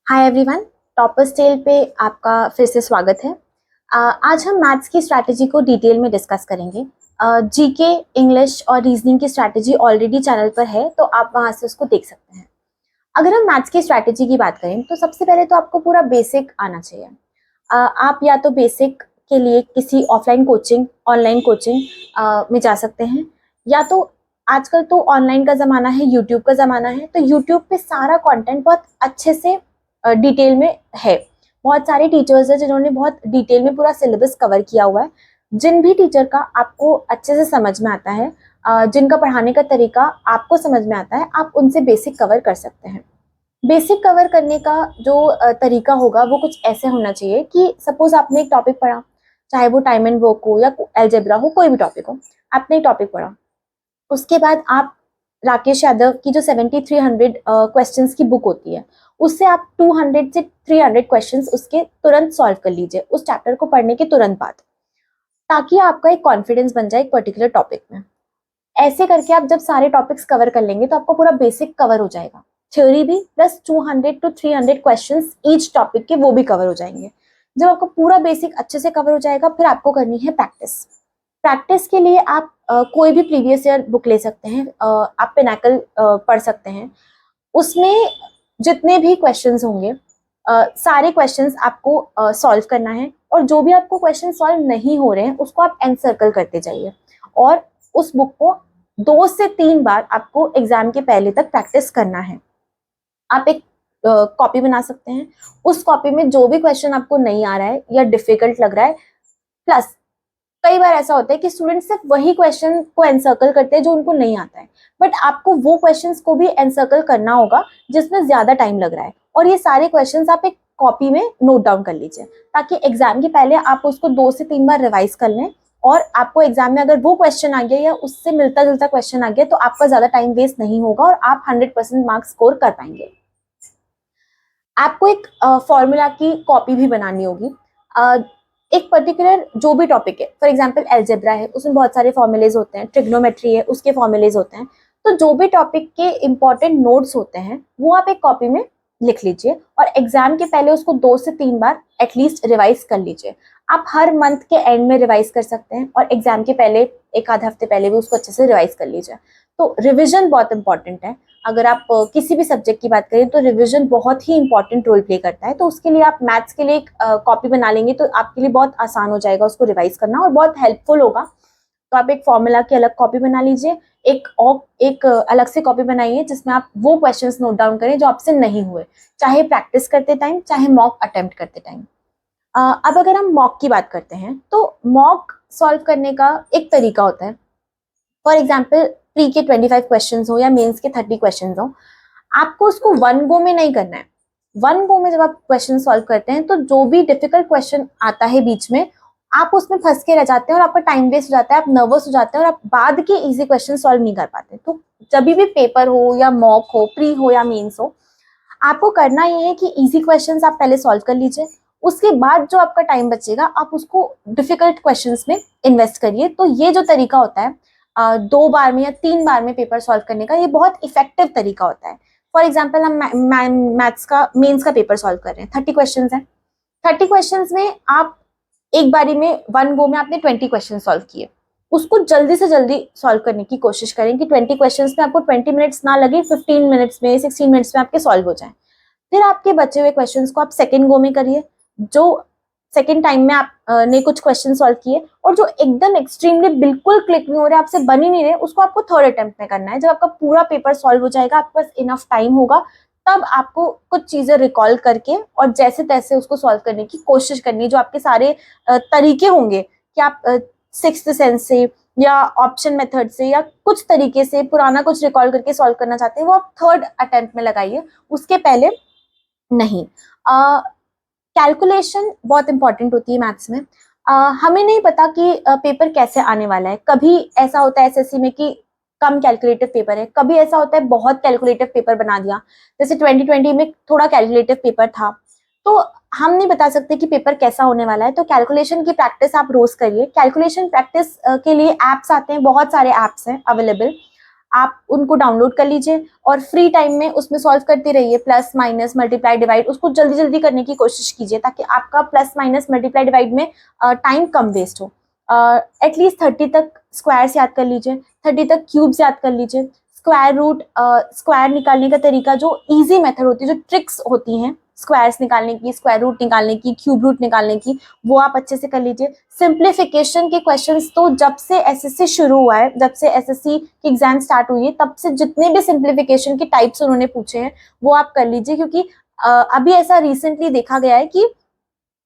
Hi everyone, toppers tell पे आपका फिर से स्वागत है। आज हम मैथ्स की स्ट्रैटेजी को डिटेल में डिस्कस करेंगे। जीके, इंग्लिश और रीजनिंग की स्ट्रैटेजी ऑलरेडी चैनल पर है, तो आप वहां से उसको देख सकते हैं। अगर हम मैथ्स की स्ट्रैटेजी की बात करें तो सबसे पहले तो आपको पूरा बेसिक आना चाहिए। आप या तो बेसिक के लिए किसी ऑफलाइन कोचिंग, ऑनलाइन कोचिंग में जा सकते हैं, या तो आजकल तो ऑनलाइन का ज़माना है, यूट्यूब का ज़माना है, तो यूट्यूब पे सारा कंटेंट बहुत अच्छे से डिटेल में है। बहुत सारे टीचर्स हैं जिन्होंने बहुत डिटेल में पूरा सिलेबस कवर किया हुआ है। जिन भी टीचर का आपको अच्छे से समझ में आता है, जिनका पढ़ाने का तरीका आपको समझ में आता है, आप उनसे बेसिक कवर कर सकते हैं। बेसिक कवर करने का जो तरीका होगा वो कुछ ऐसे होना चाहिए कि सपोज आपने एक टॉपिक पढ़ा, चाहे वो टाइम एंड वर्क हो या एल्जेब्रा हो, कोई भी टॉपिक हो, आपने एक टॉपिक पढ़ा। उसके बाद आप राकेश यादव की जो 7300 क्वेश्चंस की बुक होती है, उससे आप 200 से 300 क्वेश्चंस उसके तुरंत सॉल्व कर लीजिए उस चैप्टर को पढ़ने के तुरंत बाद, ताकि आपका एक कॉन्फिडेंस बन जाए एक पर्टिकुलर टॉपिक में। ऐसे करके आप जब सारे टॉपिक्स कवर कर लेंगे तो आपको पूरा बेसिक कवर हो जाएगा। थ्योरी भी plus 200 to 300 questions each topic के, वो भी कवर हो जाएंगे। जब आपको पूरा बेसिक अच्छे से कवर हो जाएगा, फिर आपको करनी है प्रैक्टिस। प्रैक्टिस के लिए आप कोई भी प्रीवियस ईयर बुक ले सकते हैं। आप पिनाकल पढ़ सकते हैं। उसमें जितने भी क्वेश्चंस होंगे, सारे क्वेश्चंस आपको सॉल्व करना है, और जो भी आपको क्वेश्चन सॉल्व नहीं हो रहे हैं उसको आप एनसर्कल करते जाइए। और उस बुक को 2 से 3 बार आपको एग्जाम के पहले तक प्रैक्टिस करना है। आप एक कॉपी बना सकते हैं। उस कॉपी में जो भी क्वेश्चन आपको नहीं आ रहा है या डिफिकल्ट लग रहा है, प्लस कई बार ऐसा होता है कि स्टूडेंट सिर्फ वही क्वेश्चन को एनसर्कल करते हैं जो उनको नहीं आता है, बट आपको वो क्वेश्चंस को भी एनसर्कल करना होगा जिसमें ज्यादा टाइम लग रहा है। और ये सारे क्वेश्चंस आप एक कॉपी में नोट डाउन कर लीजिए, ताकि एग्जाम के पहले आप उसको 2 से 3 बार रिवाइज कर लें। और आपको एग्जाम में अगर वो क्वेश्चन आ गया या उससे मिलता जुलता क्वेश्चन आ गया, तो आपका ज्यादा टाइम वेस्ट नहीं होगा और आप 100% मार्क्स स्कोर कर पाएंगे। आपको एक फॉर्मूला की कॉपी भी बनानी होगी। एक पर्टिकुलर जो भी टॉपिक है, फॉर एग्जांपल एल्जेब्रा है, उसमें बहुत सारे फॉर्मूलेज होते हैं। ट्रिग्नोमेट्री है, उसके फॉर्मूलेज होते हैं। तो जो भी टॉपिक के इंपॉर्टेंट नोट्स होते हैं वो आप एक कॉपी में लिख लीजिए, और एग्जाम के पहले उसको 2 से 3 बार एटलीस्ट रिवाइज कर लीजिए। आप हर मंथ के एंड में रिवाइज कर सकते हैं, और एग्जाम के पहले एक आध हफ्ते पहले भी उसको अच्छे से रिवाइज कर लीजिए। तो रिविजन बहुत इंपॉर्टेंट है। अगर आप किसी भी सब्जेक्ट की बात करें तो रिवीजन बहुत ही इंपॉर्टेंट रोल प्ले करता है। तो उसके लिए आप मैथ्स के लिए एक कॉपी बना लेंगे तो आपके लिए बहुत आसान हो जाएगा उसको रिवाइज करना, और बहुत हेल्पफुल होगा। तो आप एक फॉर्मूला की अलग कॉपी बना लीजिए, एक अलग से कॉपी बनाइए जिसमें आप वो क्वेश्चंस नोट डाउन करें जो आपसे नहीं हुए, चाहे प्रैक्टिस करते टाइम, चाहे मॉक अटेम्प्ट करते टाइम। अब अगर हम मॉक की बात करते हैं, तो मॉक सॉल्व करने का एक तरीका होता है। फॉर एग्जाम्पल, प्री के 25 क्वेश्चन हो या मेंस के 30 क्वेश्चन हो, आपको उसको वन गो में नहीं करना है। वन गो में जब आप क्वेश्चन सॉल्व करते हैं तो जो भी डिफिकल्ट क्वेश्चन आता है बीच में, आप उसमें फंस के रह जाते हैं और आपका टाइम वेस्ट हो जाता है, आप नर्वस हो जाते हैं और आप बाद के इजी क्वेश्चन सॉल्व नहीं कर पाते। तो जब भी पेपर हो या मॉक हो, प्री हो या मेंस हो, आपको करना ये है कि इजी क्वेश्चंस आप पहले सॉल्व कर लीजिए। उसके बाद जो आपका टाइम बचेगा आप उसको डिफिकल्ट क्वेश्चंस में इन्वेस्ट करिए। तो ये जो तरीका होता है 2 बार में या 3 बार में पेपर सॉल्व करने का, ये बहुत इफेक्टिव तरीका होता है। फॉर एग्जाम्पल, हम मैथ्स का मेंस का पेपर सॉल्व कर रहे हैं, 30 क्वेश्चन है। 30 क्वेश्चन में आप एक बारी में वन गो में आपने 20 क्वेश्चन सॉल्व किए, उसको जल्दी से जल्दी सॉल्व करने की कोशिश करें कि 20 क्वेश्चंस में आपको 20 मिनट्स ना लगे, 15 मिनट्स में, 16 मिनट्स में आपके सॉल्व हो जाए। फिर आपके बचे हुए क्वेश्चंस को आप सेकेंड गो में करिए, जो सेकेंड टाइम में आप ने कुछ क्वेश्चन सॉल्व किए, और जो एकदम एक्सट्रीमली बिल्कुल क्लिक नहीं हो रहे, आपसे बन ही नहीं रहे, उसको आपको थर्ड अटेम्प्ट में करना है। जब आपका पूरा पेपर सॉल्व हो जाएगा, आपके पास इनफ टाइम होगा, तब आपको कुछ चीजें रिकॉल करके और जैसे तैसे उसको सॉल्व करने की कोशिश करनी है। जो आपके सारे तरीके होंगे कि आप सिक्स्थ सेंस से या ऑप्शन मेथड से या कुछ तरीके से पुराना कुछ रिकॉल करके सॉल्व करना चाहते हैं, वो आप थर्ड अटेम्प्ट में लगाइए, उसके पहले नहीं। कैलकुलेशन बहुत इंपॉर्टेंट होती है मैथ्स में। हमें नहीं पता कि पेपर कैसे आने वाला है। कभी ऐसा होता है एसएससी में कि कम कैलकुलेटिव पेपर है, कभी ऐसा होता है बहुत कैलकुलेटिव पेपर बना दिया। जैसे 2020 में थोड़ा कैलकुलेटिव पेपर था, तो हम नहीं बता सकते कि पेपर कैसा होने वाला है। तो कैलकुलेशन की प्रैक्टिस आप रोज करिए। कैलकुलेशन प्रैक्टिस के लिए एप्स आते हैं, बहुत सारे एप्स हैं अवेलेबल। आप उनको डाउनलोड कर लीजिए और फ्री टाइम में उसमें सॉल्व करते रहिए, प्लस माइनस मल्टीप्लाई डिवाइड, उसको जल्दी जल्दी करने की कोशिश कीजिए ताकि आपका प्लस माइनस मल्टीप्लाई डिवाइड में टाइम कम वेस्ट हो। एटलीस्ट 30 तक स्क्वायर्स याद कर लीजिए, 30 तक क्यूब्स याद कर लीजिए। स्क्वायर रूट, स्क्वायर निकालने का तरीका, जो इजी मेथड होती है, जो ट्रिक्स होती हैं स्क्वायर्स निकालने की, स्क्वायर रूट निकालने की, क्यूब रूट निकालने की, वो आप अच्छे से कर लीजिए। सिंप्लीफिकेशन के क्वेश्चंस तो जब से एसएससी शुरू हुआ है, जब से एसएससी की एग्जाम स्टार्ट हुई है, तब से जितने भी सिंप्लीफिकेशन के टाइप्स उन्होंने पूछे हैं वो आप कर लीजिए, क्योंकि अभी ऐसा रिसेंटली देखा गया है कि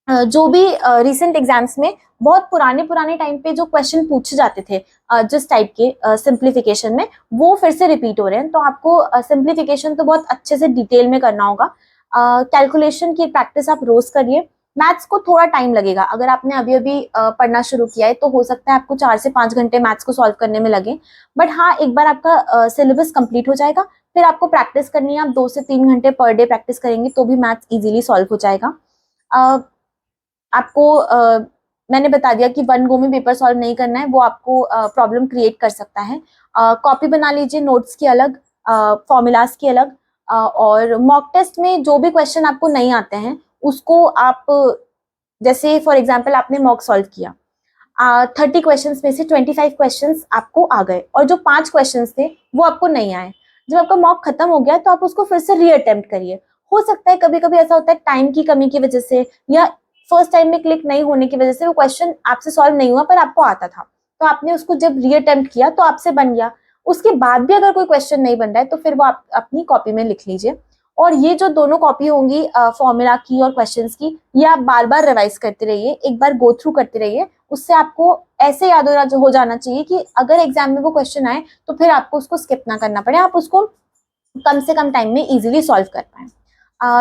जो भी रिसेंट एग्जाम्स में बहुत पुराने पुराने टाइम पे जो क्वेश्चन पूछे जाते थे जिस टाइप के सिंप्लीफिकेशन में, वो फिर से रिपीट हो रहे हैं। तो आपको सिंप्लीफिकेशन तो बहुत अच्छे से डिटेल में करना होगा। कैलकुलेशन की प्रैक्टिस आप रोज करिए। मैथ्स को थोड़ा टाइम लगेगा, अगर आपने अभी अभी पढ़ना शुरू किया है तो हो सकता है आपको 4 से 5 घंटे मैथ्स को सॉल्व करने में लगे, बट हाँ, एक बार आपका सिलेबस कंप्लीट हो जाएगा, फिर आपको प्रैक्टिस करनी है। आप 2 से 3 घंटे पर डे प्रैक्टिस करेंगे तो भी मैथ्स इजीली सॉल्व हो जाएगा। आपको मैंने बता दिया कि वन गो में पेपर सॉल्व नहीं करना है, वो आपको प्रॉब्लम क्रिएट कर सकता है। कॉपी बना लीजिए, नोट्स की अलग, फॉर्मूलाज की अलग, और मॉक टेस्ट में जो भी क्वेश्चन आपको नहीं आते हैं उसको आप, जैसे फॉर एग्जाम्पल आपने मॉक सॉल्व किया, 30 क्वेश्चन में से 25 क्वेश्चन आपको आ गए और जो 5 क्वेश्चन थे वो आपको नहीं आए। जब आपका मॉक खत्म हो गया तो आप उसको फिर से रीअटेम्प्ट करिए। हो सकता है कभी कभी ऐसा होता है टाइम की कमी की वजह से या फर्स्ट टाइम में क्लिक नहीं होने की वजह से वो क्वेश्चन आपसे सॉल्व नहीं हुआ पर आपको आता था, तो आपने उसको जब रीअटेम्प्ट किया तो आपसे बन गया। उसके बाद भी अगर कोई क्वेश्चन नहीं बन रहा है तो फिर वो आप अपनी कॉपी में लिख लीजिए। और ये जो दोनों कॉपी होंगी फॉर्मूला की और क्वेश्चंस की, ये आप बार बार रिवाइज करते रहिए, एक बार गो थ्रू करते रहिए। उससे आपको ऐसे याद हो जाना चाहिए कि अगर एग्जाम में वो क्वेश्चन आए तो फिर आपको उसको स्किप ना करना पड़े, आप उसको कम से कम टाइम में इजीली सॉल्व कर पाए।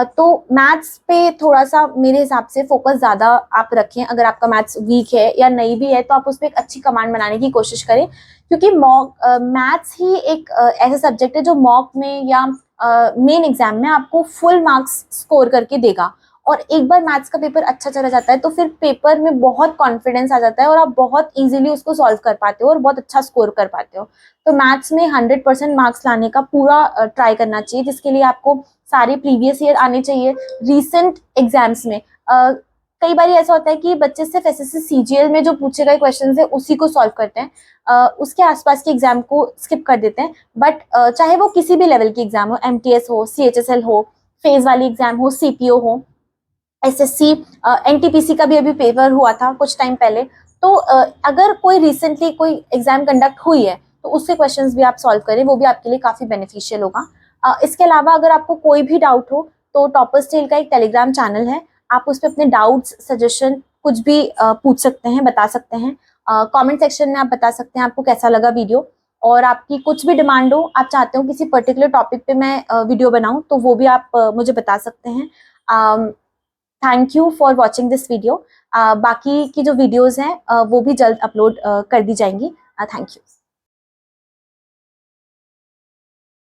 तो मैथ्स पे थोड़ा सा मेरे हिसाब से फोकस ज़्यादा आप रखें। अगर आपका मैथ्स वीक है या नहीं भी है तो आप उस पर एक अच्छी कमांड बनाने की कोशिश करें, क्योंकि मैथ्स ही एक ऐसा सब्जेक्ट है जो मॉक में या मेन एग्जाम में आपको फुल मार्क्स स्कोर करके देगा। और एक बार मैथ्स का पेपर अच्छा चला जाता है तो फिर पेपर में बहुत कॉन्फिडेंस आ जाता है और आप बहुत इजीली उसको सॉल्व कर पाते हो और बहुत अच्छा स्कोर कर पाते हो। तो मैथ्स में 100% मार्क्स लाने का पूरा ट्राई करना चाहिए, जिसके लिए आपको सारे प्रीवियस ईयर आने चाहिए। रीसेंट एग्जाम्स में कई बार ऐसा होता है कि बच्चे सिर्फ एसएससी सीजीएल में जो पूछे गए क्वेश्चन है उसी को सॉल्व करते हैं, उसके आसपास के एग्जाम को स्किप कर देते हैं। बट चाहे वो किसी भी लेवल की एग्जाम हो, एमटीएस हो, सीएचएसएल हो, फेज वाली एग्जाम हो, सीपीओ हो, एसएससी, एनटीपीसी का भी अभी पेपर हुआ था कुछ टाइम पहले, तो अगर कोई रिसेंटली कोई एग्जाम कंडक्ट हुई है तो उसके क्वेश्चंस भी आप सॉल्व करें, वो भी आपके लिए काफ़ी बेनिफिशियल होगा। इसके अलावा अगर आपको कोई भी डाउट हो तो टॉपर्स टेल का एक टेलीग्राम चैनल है, आप उस पर अपने डाउट्स, सजेशन कुछ भी पूछ सकते हैं, बता सकते हैं। कमेंट सेक्शन में आप बता सकते हैं आपको कैसा लगा वीडियो, और आपकी कुछ भी डिमांड हो, आप चाहते हो किसी पर्टिकुलर टॉपिक पे मैं वीडियो बनाऊं तो वो भी आप मुझे बता सकते हैं। Thank you for watching this video. बाकी की जो वीडियोज़ हैं वो भी जल्द अपलोड कर दी जाएंगी। Thank you.